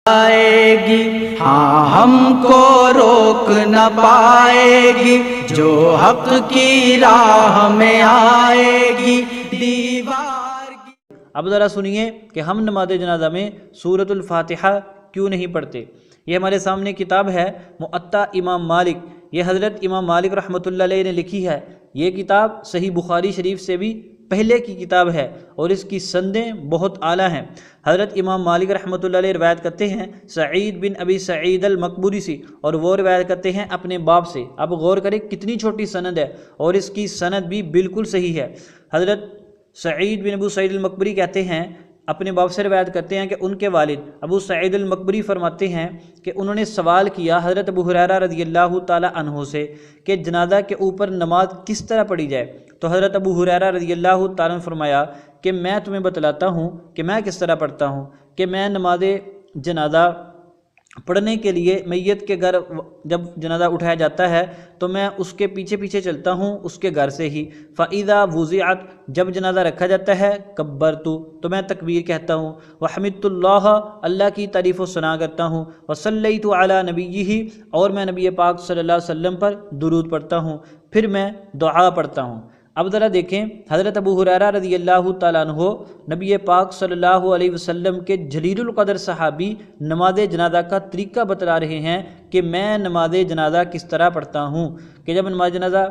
آئے گی، ہاں ہم کو روک نہ پائے گی، جو حق کی راہ میں آئے گی دیوار کی۔ اب ذرا سنیے کہ ہم نماز جنازہ میں سورۃ الفاتحہ کیوں نہیں پڑھتے۔ یہ ہمارے سامنے کتاب ہے مؤطا امام مالک، یہ حضرت امام مالک رحمۃ اللہ علیہ نے لکھی ہے۔ یہ کتاب صحیح بخاری شریف سے بھی پہلے کی کتاب ہے اور اس کی سندیں بہت اعلیٰ ہیں۔ حضرت امام مالک رحمۃ اللہ علیہ روایت کرتے ہیں سعید بن ابی سعید المقبوری سے، اور وہ روایت کرتے ہیں اپنے باپ سے۔ اب غور کریں کتنی چھوٹی سند ہے اور اس کی سند بھی بالکل صحیح ہے۔ حضرت سعید بن ابو سعید المقبری کہتے ہیں، اپنے باپ سے روایت کرتے ہیں کہ ان کے والد ابو سعید المقبری فرماتے ہیں کہ انہوں نے سوال کیا حضرت ابو ہریرہ رضی اللہ تعالی عنہ سے کہ جنازہ کے اوپر نماز کس طرح پڑھی جائے، تو حضرت ابو ہریرہ رضی اللہ تعالی عنہ فرمایا کہ میں تمہیں بتلاتا ہوں کہ میں کس طرح پڑھتا ہوں، کہ میں نماز جنازہ پڑھنے کے لیے میت کے گھر جب جنازہ اٹھایا جاتا ہے تو میں اس کے پیچھے پیچھے چلتا ہوں، اس کے گھر سے ہی۔ فَإِذَا وُضِعَتْ جب جنازہ رکھا جاتا ہے کبرتُ تو میں تکبیر کہتا ہوں، وحمدت اللہ اللہ کی تعریف و ثنا کرتا ہوں، وصلیت علی نبیہ اور میں نبی پاک صلی اللہ علیہ وسلم پر درود پڑھتا ہوں، پھر میں دعا پڑھتا ہوں۔ اب ذرا دیکھیں حضرت ابو ہریرہ رضی اللہ تعالیٰ عنہ نبی پاک صلی اللہ علیہ وسلم کے جلیل القدر صحابی نماز جنازہ کا طریقہ بتلا رہے ہیں کہ میں نماز جنازہ کس طرح پڑھتا ہوں، کہ جب نماز جنازہ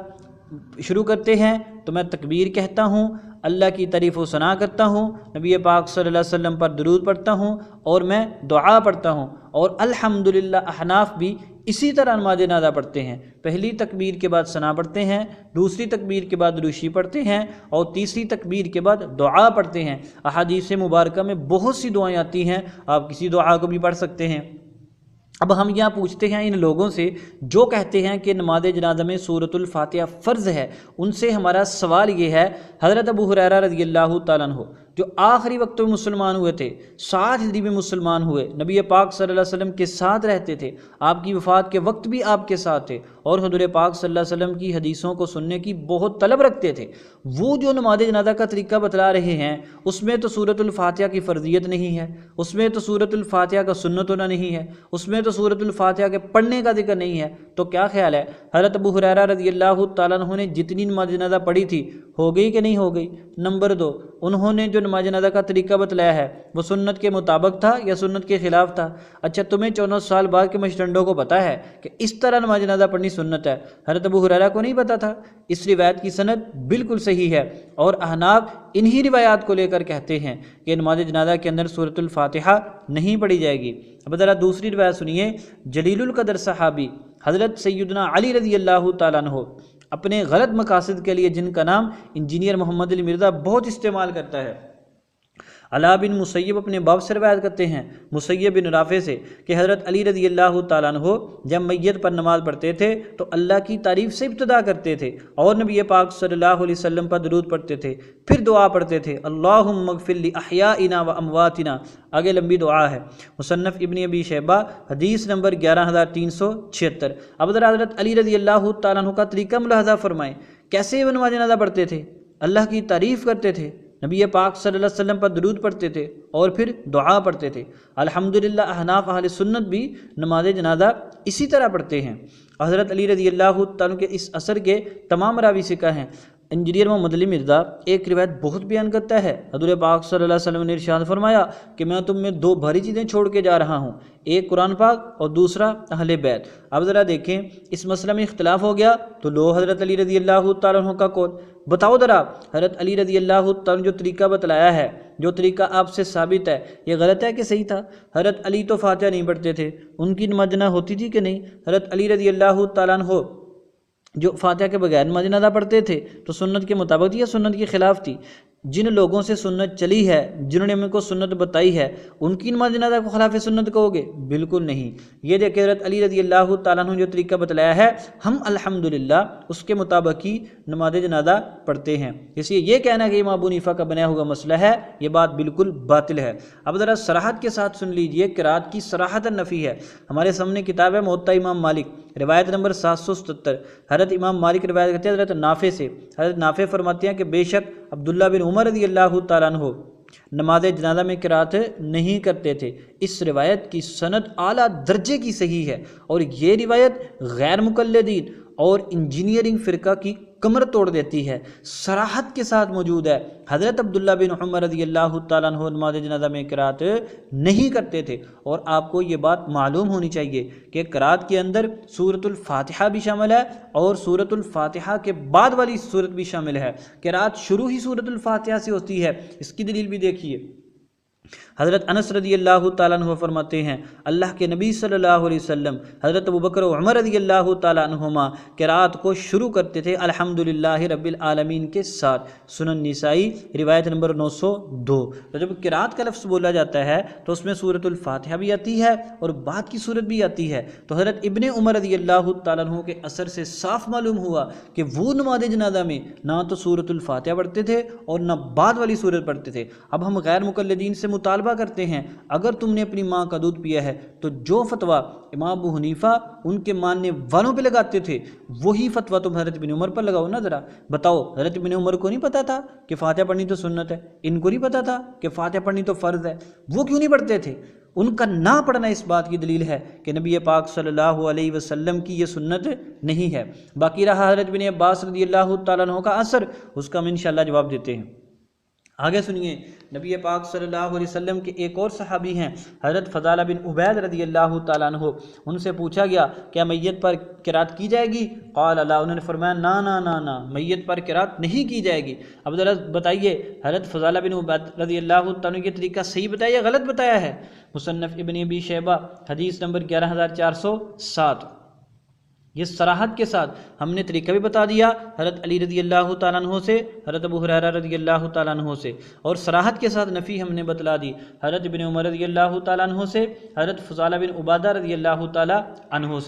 شروع کرتے ہیں تو میں تکبیر کہتا ہوں، اللہ کی تعریف و ثنا کرتا ہوں، نبی پاک صلی اللہ علیہ وسلم پر درود پڑھتا ہوں اور میں دعا پڑھتا ہوں۔ اور الحمدللہ احناف بھی اسی طرح نماز جنازہ پڑھتے ہیں، پہلی تکبیر کے بعد ثنا پڑھتے ہیں، دوسری تکبیر کے بعد روشی پڑھتے ہیں اور تیسری تکبیر کے بعد دعا پڑھتے ہیں۔ احادیث مبارکہ میں بہت سی دعائیں آتی ہیں، آپ کسی دعا کو بھی پڑھ سکتے ہیں۔ اب ہم یہاں پوچھتے ہیں ان لوگوں سے جو کہتے ہیں کہ نماز جنازہ میں سورۃ الفاتحہ فرض ہے، ان سے ہمارا سوال یہ ہے، حضرت ابو ہریرہ رضی اللہ تعالیٰ عنہ جو آخری وقت میں مسلمان ہوئے تھے، 60 ہجری میں مسلمان ہوئے، نبی پاک صلی اللہ علیہ وسلم کے ساتھ رہتے تھے، آپ کی وفات کے وقت بھی آپ کے ساتھ تھے اور حضور پاک صلی اللہ علیہ وسلم کی حدیثوں کو سننے کی بہت طلب رکھتے تھے، وہ جو نماز جنازہ کا طریقہ بتلا رہے ہیں اس میں تو سورۃ الفاتحہ کی فرضیت نہیں ہے، اس میں تو سورۃ الفاتحہ کا سنت ہونا نہیں ہے، اس میں تو سورۃ الفاتحہ کے پڑھنے کا ذکر نہیں ہے، تو کیا خیال ہے حضرت ابو ہریرہ رضی اللہ تعالیٰ عنہ نے جتنی نماز جنازہ پڑھی تھی ہو گئی کہ نہیں ہو گئی؟ نمبر 2، انہوں نے جو نماز جنازہ کا طریقہ بتلایا ہے وہ سنت کے مطابق تھا یا سنت کے خلاف تھا؟ اچھا تمہیں 14 سال بعد کے مشرنڈوں کو پتہ ہے کہ اس طرح نماز جنازہ پڑھنی سنت ہے، حضرت ابو ہریرہ کو نہیں پتہ تھا؟ اس روایت کی سند بالکل صحیح ہے اور احناف انہی روایات کو لے کر کہتے ہیں کہ نماز جنازہ کے اندر سورۃ الفاتحہ نہیں پڑھی جائے گی۔ اب ذرا دوسری روایت سنیے، جلیل القدر صحابی حضرت سیدنا علی رضی اللہ تعالیٰ عنہ اپنے غلط مقاصد کے لیے جن کا نام انجینئر محمد علی مرزا بہت استعمال کرتا ہے، علا بن مسیب اپنے باپ سے روایت کرتے ہیں مسیب بن رافع سے کہ حضرت علی رضی اللہ تعالیٰ عنہ جب میت پر نماز پڑھتے تھے تو اللہ کی تعریف سے ابتدا کرتے تھے اور نبی پاک صلی اللہ علیہ وسلم پر درود پڑھتے تھے، پھر دعا پڑھتے تھے اللہم اغفر لاحیائنا و امواتنا، آگے لمبی دعا ہے، مصنف ابن ابی شیبہ حدیث نمبر 11376۔ اب ذرا حضرت علی رضی اللہ تعالیٰ عنہ کا طریقہ ملاحظہ فرمائیں، کیسے وہ نماز جنازہ پڑھتے تھے، اللہ کی تعریف کرتے تھے، نبی پاک صلی اللہ علیہ وسلم پر درود پڑھتے تھے اور پھر دعا پڑھتے تھے۔ الحمدللہ احناف اہل سنت بھی نماز جنازہ اسی طرح پڑھتے ہیں۔ حضرت علی رضی اللہ تعالیٰ کے اس اثر کے تمام راوی ثقہ ہیں۔ انجینئر محمد علی مرزا ایک روایت بہت بیان کرتا ہے، حضور پاک صلی اللہ علیہ وسلم نے ارشاد فرمایا کہ میں تم میں 2 بھاری چیزیں چھوڑ کے جا رہا ہوں، ایک قرآن پاک اور دوسرا اہل بیت۔ اب ذرا دیکھیں اس مسئلہ میں اختلاف ہو گیا تو لو حضرت علی رضی اللہ تعالیٰ عنہ کا قول، بتاؤ ذرا حضرت علی رضی اللہ تعالیٰ جو طریقہ بتلایا ہے، جو طریقہ آپ سے ثابت ہے، یہ غلط ہے کہ صحیح تھا؟ حضرت علی تو فاتحہ نہیں پڑھتے تھے، ان کی نماز جنازہ ہوتی تھی کہ نہیں؟ حضرت علی رضی اللہ تعالیٰ عنہ جو فاتحہ کے بغیر نماز جنازہ پڑھتے تھے تو سنت کے مطابق تھی یا سنت کے خلاف تھی؟ جن لوگوں سے سنت چلی ہے، جنہوں نے ہمیں کو سنت بتائی ہے، ان کی نماز جنازہ کو خلاف سنت کہو گے؟ بالکل نہیں۔ یہ دیکھیں حضرت علی رضی اللہ تعالیٰ عنہ جو طریقہ بتلایا ہے ہم الحمدللہ اس کے مطابق ہی نماز جنازہ پڑھتے ہیں، اس لیے یہ کہنا کہ امام ابو حنیفہ کا بنایا ہوا مسئلہ ہے یہ بات بالکل باطل ہے۔ اب ذرا صراحت کے ساتھ سن لیجئے، قرات کی صراحت نفی ہے، ہمارے سامنے کتاب ہے مؤطا امام مالک، روایت نمبر 777، حضرت امام مالک روایت کرتے ہیں حضرت نافع سے، حضرت نافع فرماتے ہیں کہ بے شک عبداللہ بن عمر رضی اللہ تعالیٰ عنہ نماز جنازہ میں قرات نہیں کرتے تھے۔ اس روایت کی سند اعلیٰ درجے کی صحیح ہے، اور یہ روایت غیر مقلدین اور انجینئرنگ فرقہ کی کمر توڑ دیتی ہے، صراحت کے ساتھ موجود ہے۔ حضرت عبداللہ بن عمر رضی اللہ تعالیٰ عنہ نماز جنازہ میں قرات نہیں کرتے تھے، اور آپ کو یہ بات معلوم ہونی چاہیے کہ قرات کے اندر سورۃ الفاتحہ بھی شامل ہے اور سورۃ الفاتحہ کے بعد والی سورت بھی شامل ہے۔ قرات شروع ہی سورۃ الفاتحہ سے ہوتی ہے، اس کی دلیل بھی دیکھیے۔ حضرت انس رضی اللہ تعالیٰ عنہ فرماتے ہیں اللہ کے نبی صلی اللہ علیہ وسلم حضرت ابوبکر و عمر رضی اللہ تعالیٰ عنہما قرات کو شروع کرتے تھے الحمدللہ رب العالمین کے ساتھ۔ سنن نسائی روایت نمبر 902۔ تو جب قرات کا لفظ بولا جاتا ہے تو اس میں سورۃ الفاتحہ بھی آتی ہے اور بعد کی سورت بھی آتی ہے۔ تو حضرت ابن عمر رضی اللہ تعالیٰ عنہ کے اثر سے صاف معلوم ہوا کہ وہ نماز جنازہ میں نہ تو سورۃ الفاتحہ پڑھتے تھے اور نہ بعد والی سورت پڑھتے تھے۔ اب ہم غیر مقلدین سے مطالبہ کرتے ہیں اگر تم نے اپنی ماں کا دودھ پیا ہے تو جو فتویٰ امام ابو حنیفہ ان کے ماننے والوں پہ لگاتے تھے وہی فتویٰ تم حضرت ابن عمر پر لگاؤ نا ذرا۔ بتاؤ حضرت ابن عمر کو نہیں پتا تھا کہ فاتحہ پڑھنی تو سنت ہے، ان کو نہیں پتا تھا کہ فاتحہ پڑھنی تو فرض ہے، وہ کیوں نہیں پڑھتے تھے؟ ان کا نہ پڑھنا اس بات کی دلیل ہے کہ نبی پاک صلی اللہ علیہ وسلم کی یہ سنت نہیں ہے۔ باقی رہا حضرت ابن عباس رضی اللہ تعالیٰ عنہ کا اثر، اس کا ہم انشاءاللہ جواب دیتے ہیں۔ آگے سنیے، نبی پاک صلی اللہ علیہ وسلم کے ایک اور صحابی ہیں حضرت فضالہ بن عبید رضی اللہ تعالیٰ عنہ، ان سے پوچھا گیا کیا میت پر قرات کی جائے گی؟ قال لا، انہوں نے فرمایا نا نا نا نا، میت پر قرات نہیں کی جائے گی۔ اب ذرا بتائیے حضرت فضالہ بن عبید رضی اللہ تعالیٰ عنہ یہ طریقہ صحیح بتایا یا غلط بتایا ہے؟ مصنف ابن ابی شیبہ حدیث نمبر 11407۔ یہ صراحت کے ساتھ ہم نے طریقہ بھی بتا دیا حضرت علی رضی اللہ تعالیٰ عنہ سے، حضرت ابو ہریرہ رضی اللہ تعالیٰ عنہ سے، اور صراحت کے ساتھ نفی ہم نے بتلا دی حضرت ابن عمر رضی اللہ تعالیٰ عنہ سے، حضرت فضالہ بن عبادہ رضی اللہ تعالیٰ عنہ سے۔